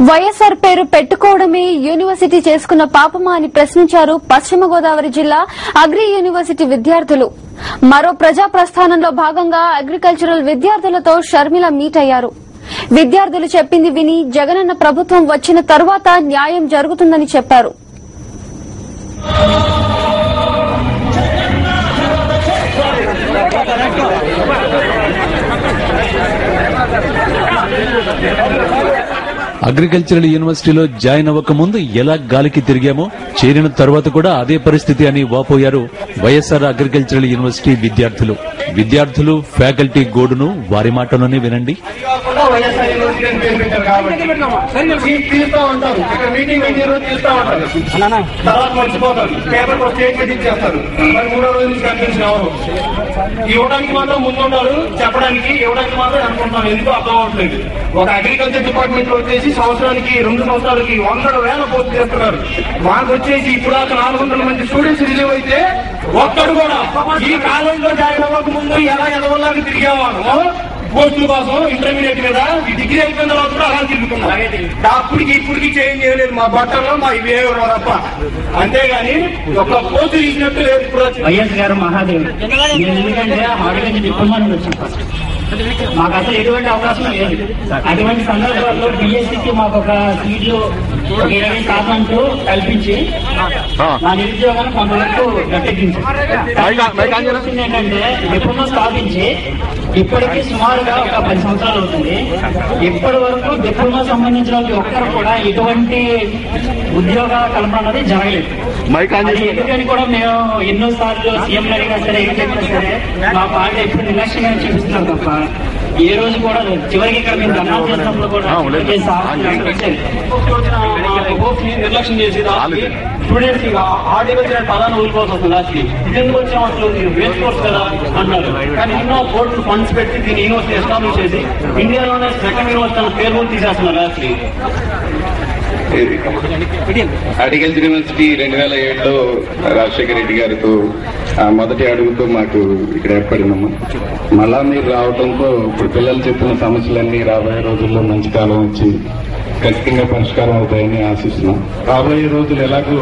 వైఎస్ఆర్ పేరు పెట్టుకోవడమే యూనివర్సిటీ చేసుకున్న పాపమా అని ప్రశ్నించారు పశ్చిమ గోదావరి జిల్లా అగ్రి యూనివర్సిటీ విద్యార్థులు. మరో ప్రజా ప్రస్థానంలో భాగంగా అగ్రికల్చరల్ విద్యార్థులతో షర్మిల మీట్ అయ్యారు. విద్యార్థులు చెప్పింది విని జగనన్న ప్రభుత్వం వచ్చిన తరువాత న్యాయం జరుగుతుందని చెప్పారు. అగ్రికల్చరల్ యూనివర్సిటీలో జాయిన్ అవ్వక ముందు ఎలా గాలికి తిరిగామో చేరిన తర్వాత కూడా అదే పరిస్థితి అని వాపోయారు వైఎస్ఆర్ అగ్రికల్చరల్ యూనివర్సిటీ విద్యార్థులు ఫ్యాకల్టీ గోడును వారి మాటలోనే వినండి. ఇవ్వడానికి మాత్రం ముందుంటారు, చెప్పడానికి ఇవ్వడానికి మాత్రం అనుకుంటున్నాం. ఎందుకు అర్థం అవట్లేదు. ఒక అగ్రికల్చర్ డిపార్ట్మెంట్ లో వచ్చేసి సంవత్సరానికి 2 సంవత్సరాలకి 100,000 పోస్ట్ చేస్తున్నారు. మాకు వచ్చేసి ఇప్పుడు 400 మంది స్టూడెంట్స్ రిలీవ్ అయితే ఒక్కడు కూడా ఈ కాలేజీలో జాయిన్ అవ్వక ముందు ఎలా ఎదవల్లాగా తిరిగేవాడు పోస్టుల కోసం ఇంటర్మీడియట్ మీద డిగ్రీ అయిపోయిన తర్వాత కూడా అలా తిరుగుతున్నాం. ఇప్పటికి చేంజ్ చేయలేదు మా బట్టల్లో మా బిహేవియర్ తప్ప, అంతేగాని ఒక పోస్టు తీసినట్టు లేదు. ఇప్పుడు వైఎస్ గారు మహాదేవుడు ఎందుకంటే హార్టికల్చర్ డిప్లొమా వచ్చింది. మాకు అసలు ఎటువంటి అవకాశం లేదు. అటువంటి సందర్భాల్లో బిఎస్సికి మాకు ఒక సీట్లు 20% కల్పించి మా నిరుద్యోగాన్ని కొంతవరకు గట్టెక్కించారు. ఏంటంటే డిప్లొమా స్థాపించి ఇప్పటికీ సుమారుగా ఒక 10 సంవత్సరాలు అవుతుంది. ఇప్పటి వరకు డిప్లొమా సంబంధించిన వాళ్ళకి ఒక్కరు కూడా ఎటువంటి ఉద్యోగ కల్పన అనేది జరగలేదు. ఎందుకని కూడా మేము ఎన్నో సార్లు సీఎం అడిగినా సరే ఏం చెప్పినా సరే మా పార్టీ ఎప్పుడు నిర్లక్ష్యంగా చూపిస్తున్నారు తప్ప ఏ రోజు కూడా చివరికి ఇక్కడ మేము ధర్నాలు చేసినప్పుడు కూడా నిర్లక్ష్యం చేసి స్టూడెంట్స్ హార్టికల్చర్ పదాన్ని ఊరుకోవాల్సి వస్తుంది. లాస్ట్కి ఇదెందుకు వచ్చాం అసలు వేస్ట్ కోర్స్ కదా అంటున్నారు. కానీ ఎన్నో కోర్టు ఫండ్స్ పెట్టి దీన్ని యూనివర్సిటీ ఎస్టాబ్లిష్ చేసి ఇండియాలోనే సెకండ్ యూనివర్సిటీ అన్న పేరు కూడా తీసేస్తున్నారు. లాస్ట్కి హార్టికల్చర్ యూనివర్సిటీ 2007లో రాజశేఖర రెడ్డి గారితో మొదటి అడుగుతో మాకు ఇక్కడ ఏర్పడిందమ్మా. మళ్ళా మీరు రావడంతో ఇప్పుడు పిల్లలు చెప్పిన సమస్యలన్నీ రాబోయే రోజుల్లో మంచి కాలం వచ్చి ఖచ్చితంగా పరిష్కారం అవుతాయని ఆశిస్తున్నాం. రాబోయే రోజులు ఎలాగో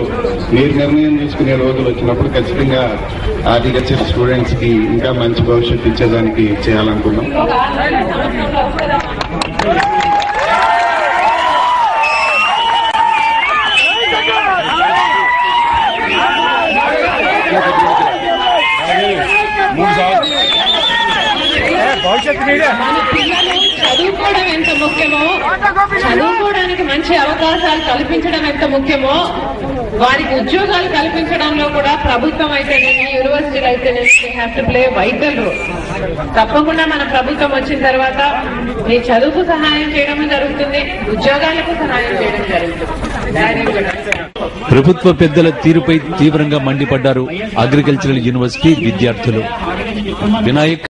మీరు నిర్ణయం తీసుకునే రోజులు వచ్చినప్పుడు ఖచ్చితంగా హార్టికల్చర్ స్టూడెంట్స్ కి ఇంకా మంచి భవిష్యత్తు ఇచ్చేదానికి చేయాలనుకున్నాం. మన పిల్లలు చదువుకోవడం ఎంత ముఖ్యమో, చదువుకోవడానికి మంచి అవకాశాలు కల్పించడం ఎంత ముఖ్యమో, వారికి ఉద్యోగాలు కల్పించడంలో కూడా ప్రభుత్వం అయితేనేమి యూనివర్సిటీలు అయితేనేమి have to play vital role. తప్పకుండా మన ప్రభుత్వం వచ్చిన తర్వాత మీ చదువుకు సహాయం చేయడం జరుగుతుంది, ఉద్యోగాలకు సహాయం చేయడం జరుగుతుంది. ప్రభుత్వ పెద్దల తీరుపై తీవ్రంగా మండిపడ్డారు అగ్రికల్చరల్ యూనివర్సిటీ విద్యార్థులు. వినాయక్